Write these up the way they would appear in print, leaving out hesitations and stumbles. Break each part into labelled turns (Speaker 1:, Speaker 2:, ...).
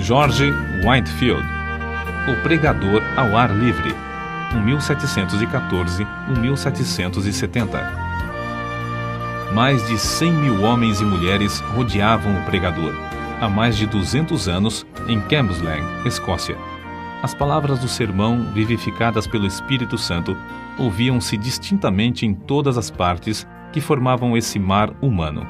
Speaker 1: George Whitefield, O Pregador ao Ar Livre, 1714-1770. Mais de 100 mil homens e mulheres rodeavam o pregador, há mais de 200 anos, em Cambuslang, Escócia. As palavras do sermão, vivificadas pelo Espírito Santo, ouviam-se distintamente em todas as partes que formavam esse mar humano.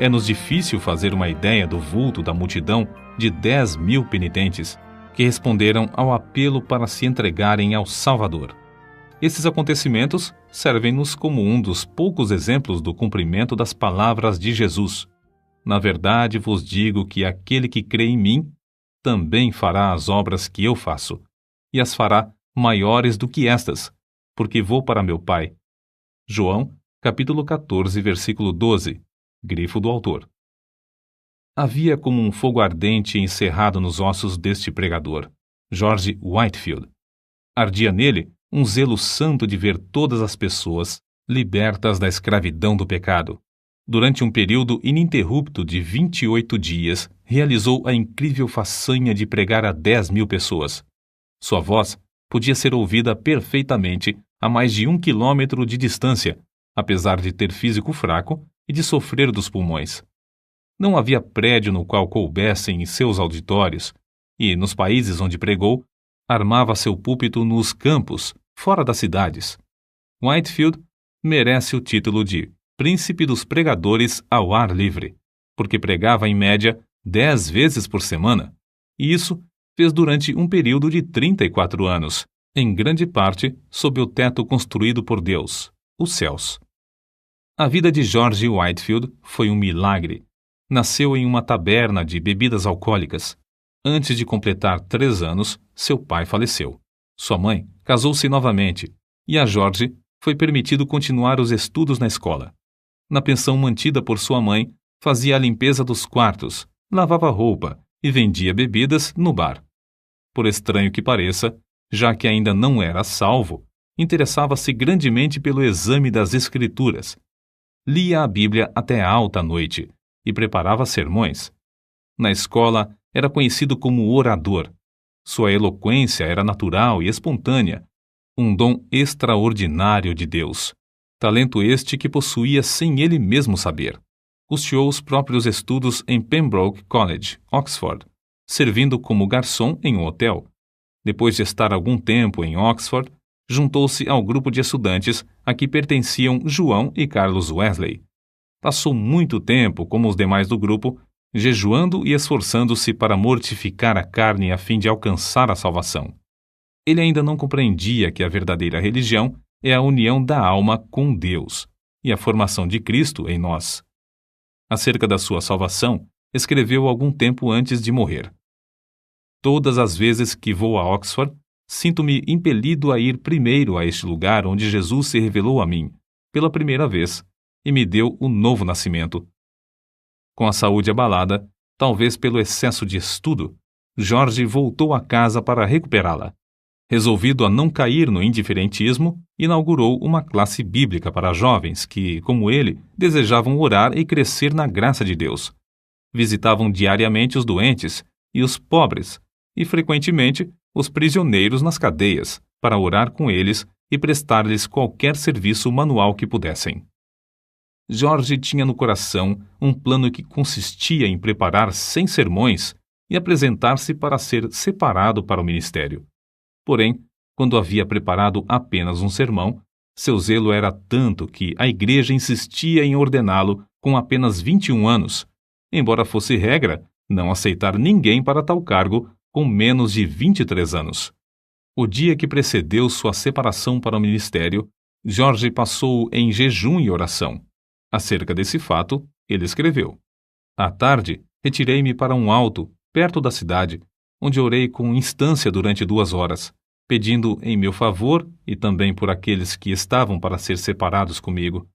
Speaker 1: É-nos difícil fazer uma ideia do vulto da multidão de 10 mil penitentes que responderam ao apelo para se entregarem ao Salvador. Esses acontecimentos servem-nos como um dos poucos exemplos do cumprimento das palavras de Jesus. Na verdade vos digo que aquele que crê em mim também fará as obras que eu faço, e as fará maiores do que estas, porque vou para meu Pai. João, capítulo 14, versículo 12, grifo do autor. Havia como um fogo ardente encerrado nos ossos deste pregador, George Whitefield. Ardia nele um zelo santo de ver todas as pessoas libertas da escravidão do pecado. Durante um período ininterrupto de 28 dias, realizou a incrível façanha de pregar a 10 mil pessoas. Sua voz podia ser ouvida perfeitamente a mais de 1 quilômetro de distância, apesar de ter físico fraco e de sofrer dos pulmões. Não havia prédio no qual coubessem em seus auditórios, e, nos países onde pregou, armava seu púlpito nos campos, fora das cidades. Whitefield merece o título de Príncipe dos Pregadores ao Ar Livre, porque pregava em média 10 vezes por semana, e isso fez durante um período de 34 anos, em grande parte sob o teto construído por Deus, os céus. A vida de George Whitefield foi um milagre. Nasceu em uma taberna de bebidas alcoólicas. Antes de completar 3 anos, seu pai faleceu. Sua mãe casou-se novamente, e a George foi permitido continuar os estudos na escola. Na pensão mantida por sua mãe, fazia a limpeza dos quartos, lavava roupa e vendia bebidas no bar. Por estranho que pareça, já que ainda não era salvo, interessava-se grandemente pelo exame das Escrituras. Lia a Bíblia até alta noite e preparava sermões. Na escola, era conhecido como orador. Sua eloquência era natural e espontânea, um dom extraordinário de Deus. Talento este que possuía sem ele mesmo saber. Custeou os próprios estudos em Pembroke College, Oxford, servindo como garçom em um hotel. Depois de estar algum tempo em Oxford, juntou-se ao grupo de estudantes a que pertenciam João e Carlos Wesley. Passou muito tempo, como os demais do grupo, jejuando e esforçando-se para mortificar a carne a fim de alcançar a salvação. Ele ainda não compreendia que a verdadeira religião é a união da alma com Deus e a formação de Cristo em nós. Acerca da sua salvação, escreveu algum tempo antes de morrer. Todas as vezes que vou a Oxford, sinto-me impelido a ir primeiro a este lugar onde Jesus se revelou a mim, pela primeira vez, e me deu o novo nascimento. Com a saúde abalada, talvez pelo excesso de estudo, George voltou a casa para recuperá-la. Resolvido a não cair no indiferentismo, inaugurou uma classe bíblica para jovens que, como ele, desejavam orar e crescer na graça de Deus. Visitavam diariamente os doentes e os pobres, e frequentemente os prisioneiros nas cadeias, para orar com eles e prestar-lhes qualquer serviço manual que pudessem. George tinha no coração um plano que consistia em preparar 100 sermões e apresentar-se para ser separado para o ministério. Porém, quando havia preparado apenas um sermão, seu zelo era tanto que a igreja insistia em ordená-lo com apenas 21 anos, embora fosse regra não aceitar ninguém para tal cargo com menos de 23 anos. O dia que precedeu sua separação para o ministério, George passou em jejum e oração. Acerca desse fato, ele escreveu: À tarde, retirei-me para um alto, perto da cidade, onde orei com instância durante 2 horas, pedindo em meu favor e também por aqueles que estavam para ser separados comigo.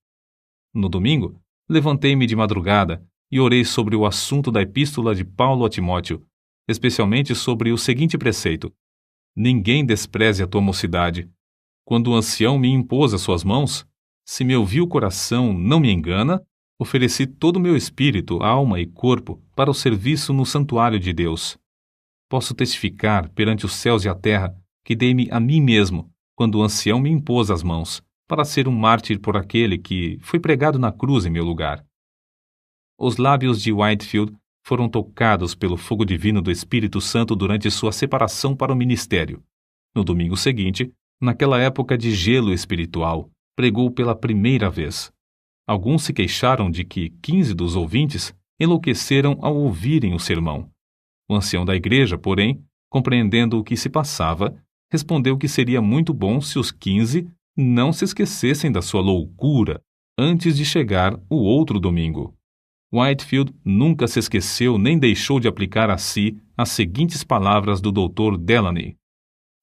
Speaker 1: No domingo, levantei-me de madrugada e orei sobre o assunto da epístola de Paulo a Timóteo, especialmente sobre o seguinte preceito: Ninguém despreze a tua mocidade. Quando o ancião me impôs as suas mãos, se meu vil coração não me engana, ofereci todo o meu espírito, alma e corpo para o serviço no santuário de Deus. Posso testificar perante os céus e a terra que dei-me a mim mesmo, quando o ancião me impôs as mãos, para ser um mártir por aquele que foi pregado na cruz em meu lugar. Os lábios de Whitefield foram tocados pelo fogo divino do Espírito Santo durante sua separação para o ministério. No domingo seguinte, naquela época de gelo espiritual, pregou pela primeira vez. Alguns se queixaram de que 15 dos ouvintes enlouqueceram ao ouvirem o sermão. O ancião da igreja, porém, compreendendo o que se passava, respondeu que seria muito bom se os 15 não se esquecessem da sua loucura antes de chegar o outro domingo. Whitefield nunca se esqueceu nem deixou de aplicar a si as seguintes palavras do Dr. Delany: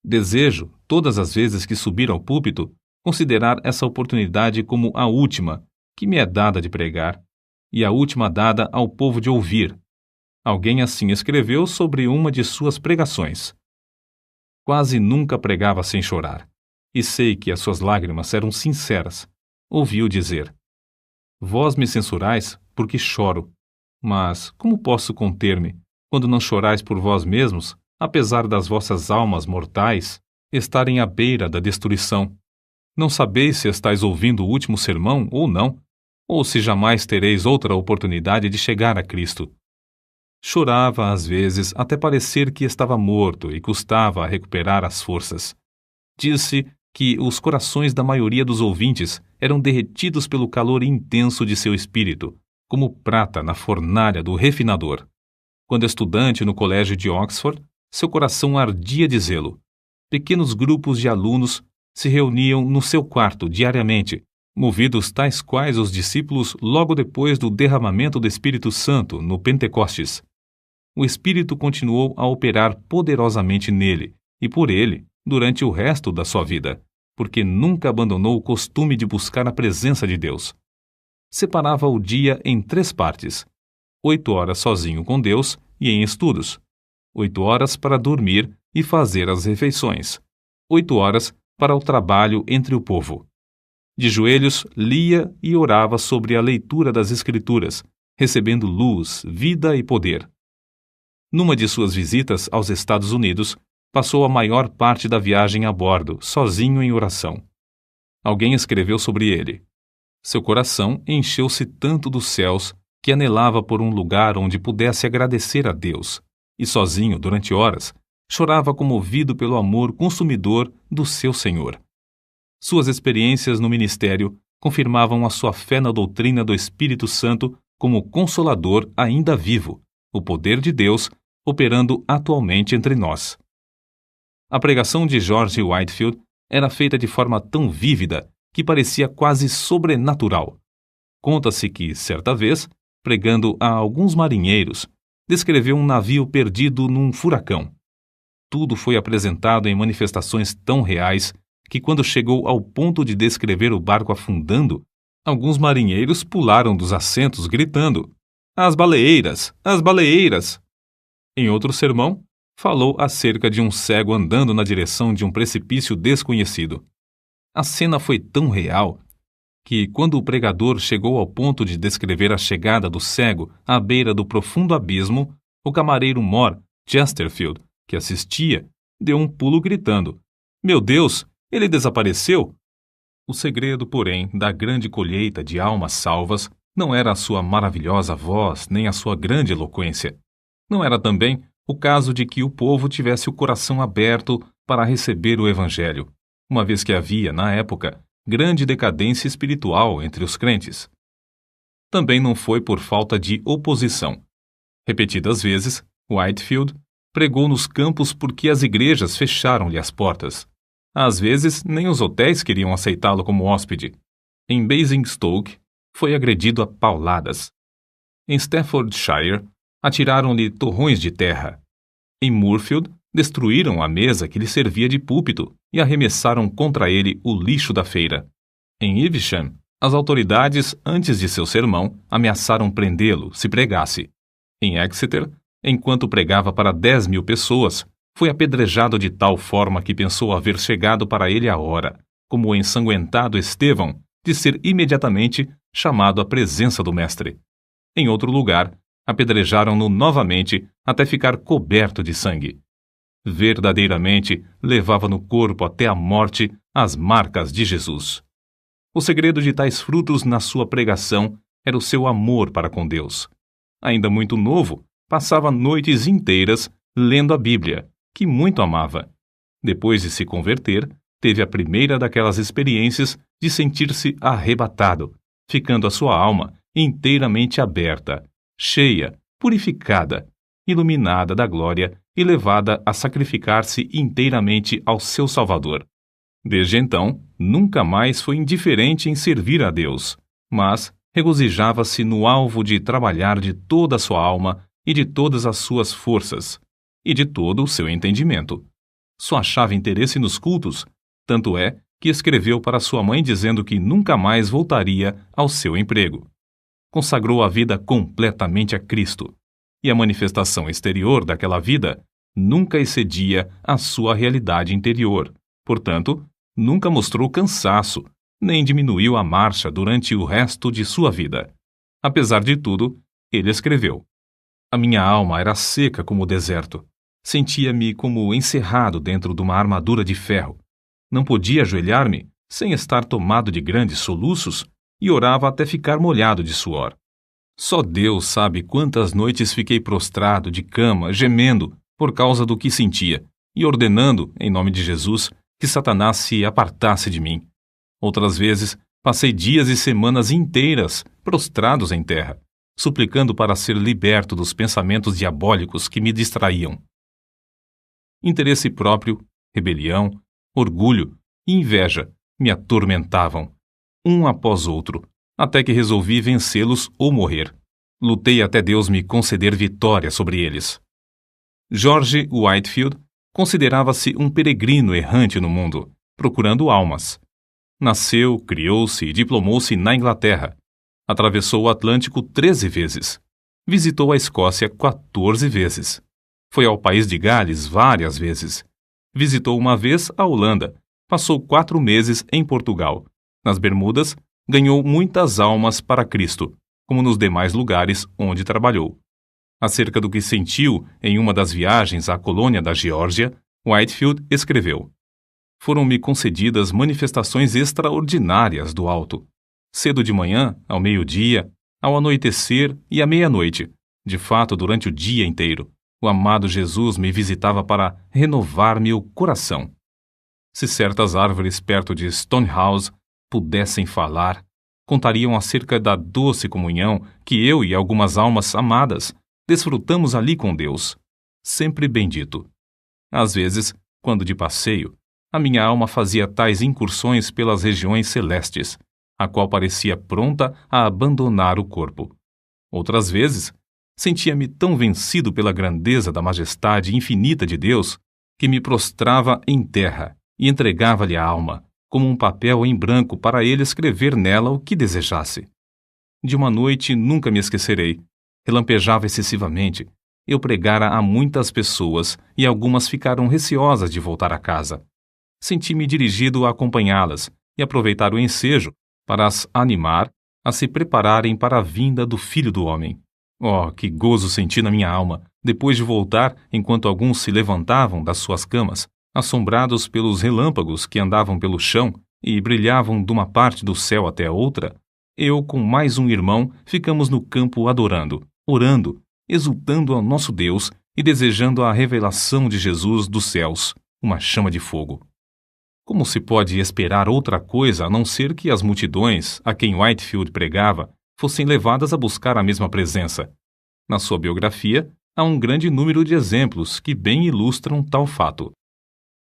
Speaker 1: desejo, todas as vezes que subir ao púlpito, considerar essa oportunidade como a última que me é dada de pregar, e a última dada ao povo de ouvir. Alguém assim escreveu sobre uma de suas pregações. Quase nunca pregava sem chorar, e sei que as suas lágrimas eram sinceras. Ouvi-o dizer: vós me censurais porque choro, mas como posso conter-me quando não chorais por vós mesmos, apesar das vossas almas mortais estarem à beira da destruição? Não sabeis se estáis ouvindo o último sermão ou não, ou se jamais tereis outra oportunidade de chegar a Cristo. Chorava às vezes até parecer que estava morto e custava a recuperar as forças. Disse que os corações da maioria dos ouvintes eram derretidos pelo calor intenso de seu espírito, como prata na fornalha do refinador. Quando estudante no colégio de Oxford, seu coração ardia de zelo. Pequenos grupos de alunos se reuniam no seu quarto diariamente, movidos tais quais os discípulos logo depois do derramamento do Espírito Santo no Pentecostes. O Espírito continuou a operar poderosamente nele e por ele durante o resto da sua vida, porque nunca abandonou o costume de buscar a presença de Deus. Separava o dia em 3 partes: 8 horas sozinho com Deus e em estudos, 8 horas para dormir e fazer as refeições, 8 horas para o trabalho entre o povo. De joelhos, lia e orava sobre a leitura das Escrituras, recebendo luz, vida e poder. Numa de suas visitas aos Estados Unidos, passou a maior parte da viagem a bordo, sozinho em oração. Alguém escreveu sobre ele: seu coração encheu-se tanto dos céus que anelava por um lugar onde pudesse agradecer a Deus, e sozinho, durante horas, chorava comovido pelo amor consumidor do seu Senhor. Suas experiências no ministério confirmavam a sua fé na doutrina do Espírito Santo como Consolador ainda vivo, o poder de Deus operando atualmente entre nós. A pregação de George Whitefield era feita de forma tão vívida que parecia quase sobrenatural. Conta-se que, certa vez, pregando a alguns marinheiros, descreveu um navio perdido num furacão. Tudo foi apresentado em manifestações tão reais que, quando chegou ao ponto de descrever o barco afundando, alguns marinheiros pularam dos assentos gritando: "As baleeiras! As baleeiras!" Em outro sermão, falou acerca de um cego andando na direção de um precipício desconhecido. A cena foi tão real que, quando o pregador chegou ao ponto de descrever a chegada do cego à beira do profundo abismo, o camareiro mor, Chesterfield, que assistia, deu um pulo gritando: "Meu Deus, ele desapareceu!" O segredo, porém, da grande colheita de almas salvas não era a sua maravilhosa voz nem a sua grande eloquência. Não era também o caso de que o povo tivesse o coração aberto para receber o Evangelho, uma vez que havia, na época, grande decadência espiritual entre os crentes. Também não foi por falta de oposição. Repetidas vezes, Whitefield pregou nos campos porque as igrejas fecharam-lhe as portas. Às vezes, nem os hotéis queriam aceitá-lo como hóspede. Em Basingstoke, foi agredido a pauladas. Em Staffordshire, atiraram-lhe torrões de terra. Em Moorfield, destruíram a mesa que lhe servia de púlpito e arremessaram contra ele o lixo da feira. Em Evesham, as autoridades, antes de seu sermão, ameaçaram prendê-lo se pregasse. Em Exeter, enquanto pregava para 10.000 pessoas, foi apedrejado de tal forma que pensou haver chegado para ele a hora, como o ensanguentado Estevão, de ser imediatamente chamado à presença do mestre. Em outro lugar, Apedrejaram-no novamente até ficar coberto de sangue. Verdadeiramente levava no corpo até a morte as marcas de Jesus. O segredo de tais frutos na sua pregação era o seu amor para com Deus. Ainda muito novo, passava noites inteiras lendo a Bíblia, que muito amava. Depois de se converter, teve a primeira daquelas experiências de sentir-se arrebatado, ficando a sua alma inteiramente aberta, cheia, purificada, iluminada da glória e levada a sacrificar-se inteiramente ao seu Salvador. Desde então, nunca mais foi indiferente em servir a Deus, mas regozijava-se no alvo de trabalhar de toda a sua alma e de todas as suas forças, e de todo o seu entendimento. Só achava interesse nos cultos, tanto é que escreveu para sua mãe dizendo que nunca mais voltaria ao seu emprego. Consagrou a vida completamente a Cristo, e a manifestação exterior daquela vida nunca excedia a sua realidade interior. Portanto, nunca mostrou cansaço, nem diminuiu a marcha durante o resto de sua vida. Apesar de tudo, ele escreveu: "A minha alma era seca como o deserto. Sentia-me como encerrado dentro de uma armadura de ferro. Não podia ajoelhar-me sem estar tomado de grandes soluços e orava até ficar molhado de suor. Só Deus sabe quantas noites fiquei prostrado de cama, gemendo por causa do que sentia e ordenando, em nome de Jesus, que Satanás se apartasse de mim. Outras vezes, passei dias e semanas inteiras prostrados em terra, suplicando para ser liberto dos pensamentos diabólicos que me distraíam. Interesse próprio, rebelião, orgulho e inveja me atormentavam, um após outro, até que resolvi vencê-los ou morrer. Lutei até Deus me conceder vitória sobre eles." George Whitefield considerava-se um peregrino errante no mundo, procurando almas. Nasceu, criou-se e diplomou-se na Inglaterra. Atravessou o Atlântico 13 vezes. Visitou a Escócia 14 vezes. Foi ao país de Gales várias vezes. Visitou uma vez a Holanda. Passou 4 meses em Portugal. Nas Bermudas, ganhou muitas almas para Cristo, como nos demais lugares onde trabalhou. Acerca do que sentiu em uma das viagens à colônia da Geórgia, Whitefield escreveu: "Foram-me concedidas manifestações extraordinárias do alto. Cedo de manhã, ao meio-dia, ao anoitecer e à meia-noite, de fato durante o dia inteiro, o amado Jesus me visitava para renovar-me o coração. Se certas árvores perto de Stonehouse pudessem falar, contariam acerca da doce comunhão que eu e algumas almas amadas desfrutamos ali com Deus, sempre bendito. Às vezes, quando de passeio, a minha alma fazia tais incursões pelas regiões celestes, a qual parecia pronta a abandonar o corpo. Outras vezes, sentia-me tão vencido pela grandeza da majestade infinita de Deus que me prostrava em terra e entregava-lhe a alma, como um papel em branco para ele escrever nela o que desejasse. De uma noite nunca me esquecerei. Relampejava excessivamente. Eu pregara a muitas pessoas e algumas ficaram receosas de voltar a casa. Senti-me dirigido a acompanhá-las e aproveitar o ensejo para as animar a se prepararem para a vinda do Filho do Homem. Oh, que gozo senti na minha alma, depois de voltar enquanto alguns se levantavam das suas camas, assombrados pelos relâmpagos que andavam pelo chão e brilhavam de uma parte do céu até a outra. Eu, com mais um irmão, ficamos no campo adorando, orando, exultando ao nosso Deus e desejando a revelação de Jesus dos céus, uma chama de fogo. Como se pode esperar outra coisa a não ser que as multidões a quem Whitefield pregava fossem levadas a buscar a mesma presença? Na sua biografia, há um grande número de exemplos que bem ilustram tal fato.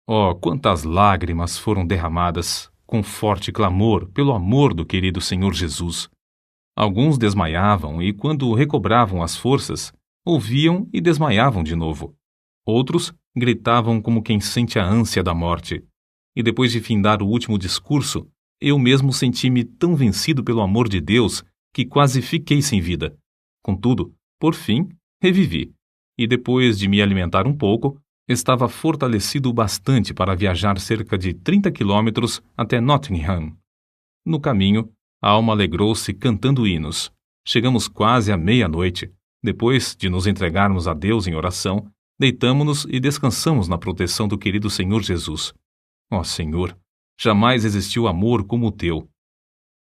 Speaker 1: Oh, quantas lágrimas foram derramadas, com forte clamor pelo amor do querido Senhor Jesus! Alguns desmaiavam e, quando recobravam as forças, ouviam e desmaiavam de novo. Outros gritavam como quem sente a ânsia da morte. E depois de findar o último discurso, eu mesmo senti-me tão vencido pelo amor de Deus que quase fiquei sem vida. Contudo, por fim, revivi, e depois de me alimentar um pouco, estava fortalecido bastante para viajar cerca de 30 quilômetros até Nottingham. No caminho, a alma alegrou-se cantando hinos. Chegamos quase à meia-noite. Depois de nos entregarmos a Deus em oração, deitamo-nos e descansamos na proteção do querido Senhor Jesus. Ó Senhor, jamais existiu amor como o teu.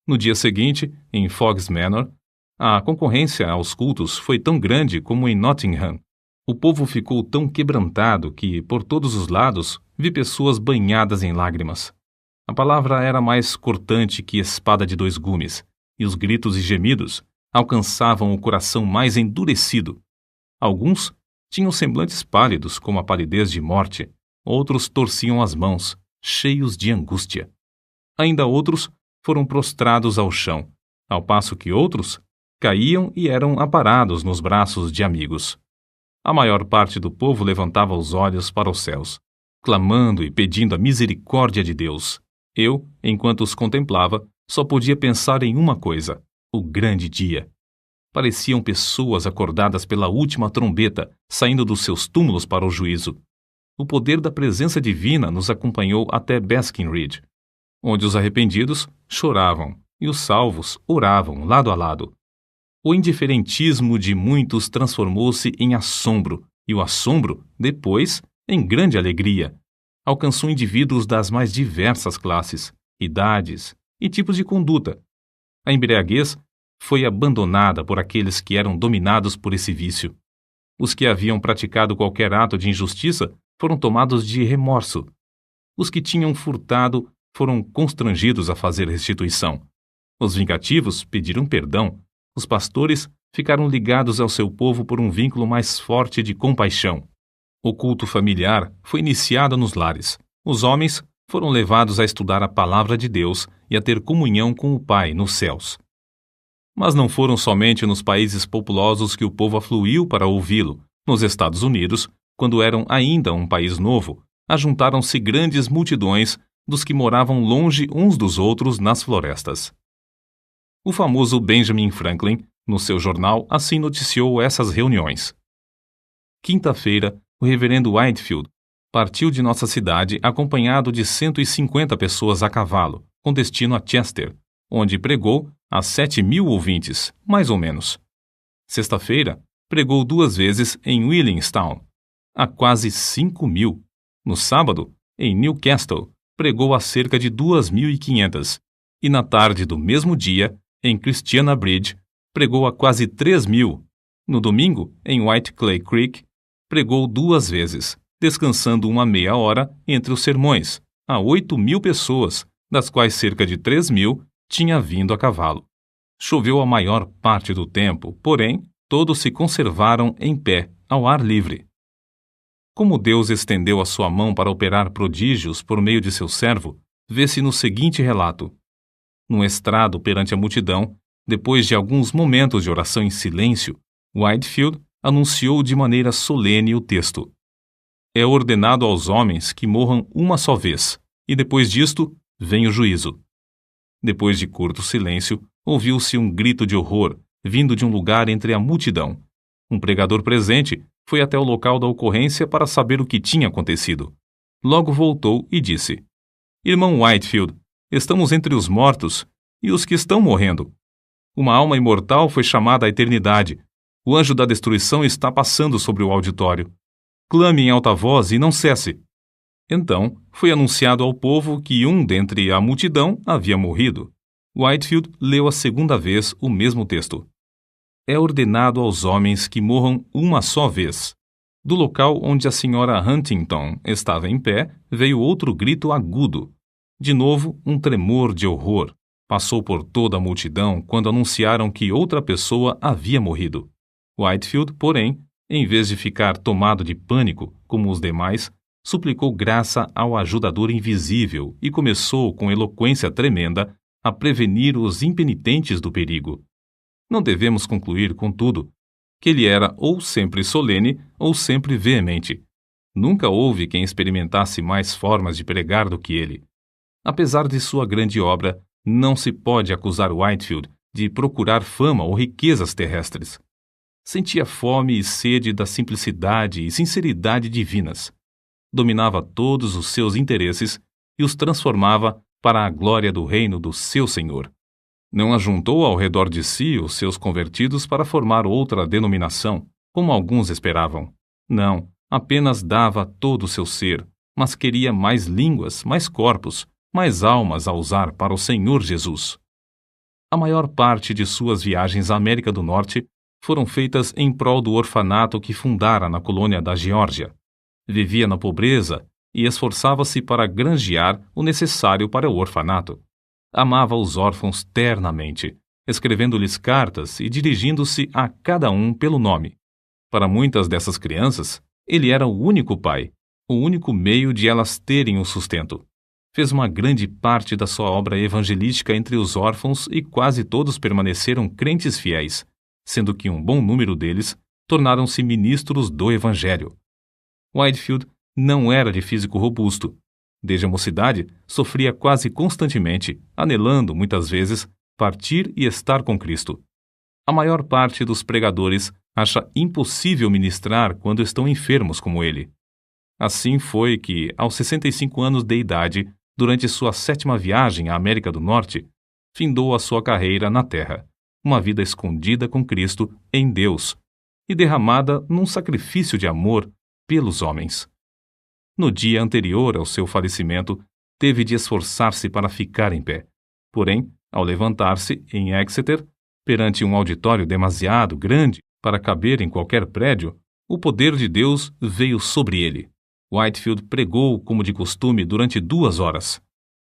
Speaker 1: No dia seguinte, em Fog's Manor, a concorrência aos cultos foi tão grande como em Nottingham. O povo ficou tão quebrantado que, por todos os lados, vi pessoas banhadas em lágrimas. A palavra era mais cortante que espada de dois gumes, e os gritos e gemidos alcançavam o coração mais endurecido. Alguns tinham semblantes pálidos como a palidez de morte, outros torciam as mãos, cheios de angústia. Ainda outros foram prostrados ao chão, ao passo que outros caíam e eram aparados nos braços de amigos. A maior parte do povo levantava os olhos para os céus, clamando e pedindo a misericórdia de Deus. Eu, enquanto os contemplava, só podia pensar em uma coisa: o grande dia. Pareciam pessoas acordadas pela última trombeta, saindo dos seus túmulos para o juízo. O poder da presença divina nos acompanhou até Basking Ridge, onde os arrependidos choravam e os salvos oravam lado a lado. O indiferentismo de muitos transformou-se em assombro, e o assombro, depois, em grande alegria. Alcançou indivíduos das mais diversas classes, idades e tipos de conduta. A embriaguez foi abandonada por aqueles que eram dominados por esse vício. Os que haviam praticado qualquer ato de injustiça foram tomados de remorso. Os que tinham furtado foram constrangidos a fazer restituição. Os vingativos pediram perdão. Os pastores ficaram ligados ao seu povo por um vínculo mais forte de compaixão. O culto familiar foi iniciado nos lares. Os homens foram levados a estudar a palavra de Deus e a ter comunhão com o Pai nos céus. Mas não foram somente nos países populosos que o povo afluiu para ouvi-lo. Nos Estados Unidos, quando eram ainda um país novo, ajuntaram-se grandes multidões dos que moravam longe uns dos outros nas florestas. O famoso Benjamin Franklin, no seu jornal, assim noticiou essas reuniões. Quinta-feira, o reverendo Whitefield partiu de nossa cidade acompanhado de 150 pessoas a cavalo, com destino a Chester, onde pregou a 7.000 ouvintes, mais ou menos. Sexta-feira, pregou 2 vezes em Williamstown, a quase 5.000. No sábado, em Newcastle, pregou a cerca de 2.500. E na tarde do mesmo dia, em Christiana Bridge, pregou a quase 3.000. No domingo, em White Clay Creek, pregou 2 vezes, descansando uma meia hora entre os sermões, a 8.000 pessoas, das quais cerca de 3.000 tinha vindo a cavalo. Choveu a maior parte do tempo, porém, todos se conservaram em pé, ao ar livre. Como Deus estendeu a sua mão para operar prodígios por meio de seu servo, vê-se no seguinte relato. Num estrado perante a multidão, depois de alguns momentos de oração em silêncio, Whitefield anunciou de maneira solene o texto. É ordenado aos homens que morram uma só vez, e depois disto vem o juízo. Depois de curto silêncio, ouviu-se um grito de horror, vindo de um lugar entre a multidão. Um pregador presente foi até o local da ocorrência para saber o que tinha acontecido. Logo voltou e disse: Irmão Whitefield, estamos entre os mortos e os que estão morrendo. Uma alma imortal foi chamada à eternidade. O anjo da destruição está passando sobre o auditório. Clame em alta voz e não cesse. Então, foi anunciado ao povo que um dentre a multidão havia morrido. Whitefield leu a segunda vez o mesmo texto. É ordenado aos homens que morram uma só vez. Do local onde a senhora Huntington estava em pé, veio outro grito agudo. De novo, um tremor de horror. Passou por toda a multidão quando anunciaram que outra pessoa havia morrido. Whitefield, porém, em vez de ficar tomado de pânico, como os demais, suplicou graça ao ajudador invisível e começou, com eloquência tremenda, a prevenir os impenitentes do perigo. Não devemos concluir, contudo, que ele era ou sempre solene ou sempre veemente. Nunca houve quem experimentasse mais formas de pregar do que ele. Apesar de sua grande obra, não se pode acusar Whitefield de procurar fama ou riquezas terrestres. Sentia fome e sede da simplicidade e sinceridade divinas. Dominava todos os seus interesses e os transformava para a glória do reino do seu Senhor. Não ajuntou ao redor de si os seus convertidos para formar outra denominação, como alguns esperavam. Não, apenas dava todo o seu ser, mas queria mais línguas, mais corpos, mais almas a usar para o Senhor Jesus. A maior parte de suas viagens à América do Norte foram feitas em prol do orfanato que fundara na colônia da Geórgia. Vivia na pobreza e esforçava-se para granjear o necessário para o orfanato. Amava os órfãos ternamente, escrevendo-lhes cartas e dirigindo-se a cada um pelo nome. Para muitas dessas crianças, ele era o único pai, o único meio de elas terem um sustento. Fez uma grande parte da sua obra evangelística entre os órfãos e quase todos permaneceram crentes fiéis, sendo que um bom número deles tornaram-se ministros do Evangelho. Whitefield não era de físico robusto. Desde a mocidade, sofria quase constantemente, anelando, muitas vezes, partir e estar com Cristo. A maior parte dos pregadores acha impossível ministrar quando estão enfermos como ele. Assim foi que, aos 65 anos de idade, durante sua 7ª viagem à América do Norte, findou a sua carreira na Terra, uma vida escondida com Cristo em Deus e derramada num sacrifício de amor pelos homens. No dia anterior ao seu falecimento, teve de esforçar-se para ficar em pé. Porém, ao levantar-se em Exeter, perante um auditório demasiado grande para caber em qualquer prédio, o poder de Deus veio sobre ele. Whitefield pregou como de costume durante 2 horas.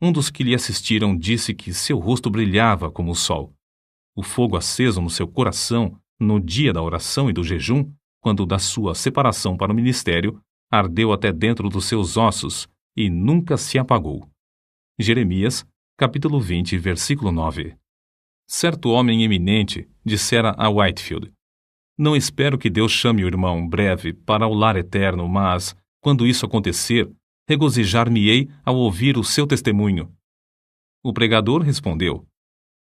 Speaker 1: Um dos que lhe assistiram disse que seu rosto brilhava como o sol. O fogo aceso no seu coração, no dia da oração e do jejum, quando da sua separação para o ministério, ardeu até dentro dos seus ossos e nunca se apagou. Jeremias, capítulo 20, versículo 9. Certo homem eminente dissera a Whitefield: "Não espero que Deus chame o irmão breve para o lar eterno, mas, quando isso acontecer, regozijar-me-ei ao ouvir o seu testemunho." O pregador respondeu: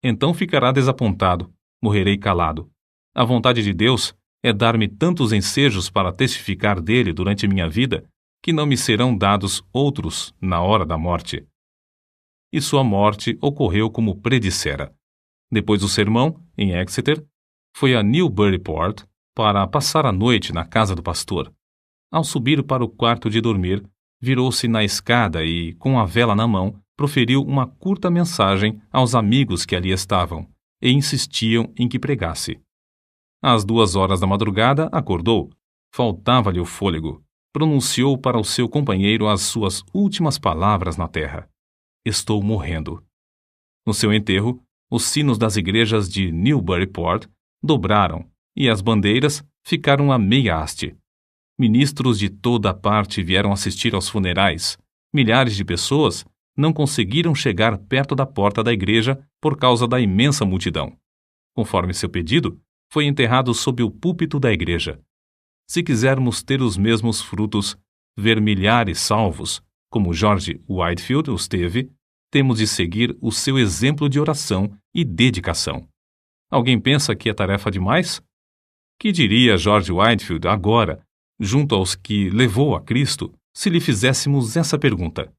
Speaker 1: "Então ficará desapontado, morrerei calado. A vontade de Deus é dar-me tantos ensejos para testificar dele durante minha vida, que não me serão dados outros na hora da morte." E sua morte ocorreu como predissera. Depois do sermão, em Exeter, foi a Newburyport para passar a noite na casa do pastor. Ao subir para o quarto de dormir, virou-se na escada e, com a vela na mão, proferiu uma curta mensagem aos amigos que ali estavam e insistiam em que pregasse. Às 2 horas da madrugada, acordou. Faltava-lhe o fôlego. Pronunciou para o seu companheiro as suas últimas palavras na terra: "Estou morrendo." No seu enterro, os sinos das igrejas de Newburyport dobraram e as bandeiras ficaram a meia haste. Ministros de toda a parte vieram assistir aos funerais. Milhares de pessoas não conseguiram chegar perto da porta da igreja por causa da imensa multidão. Conforme seu pedido, foi enterrado sob o púlpito da igreja. Se quisermos ter os mesmos frutos, ver milhares salvos, como George Whitefield os teve, temos de seguir o seu exemplo de oração e dedicação. Alguém pensa que é tarefa demais? Que diria George Whitefield agora, junto aos que levou a Cristo, se lhe fizéssemos essa pergunta?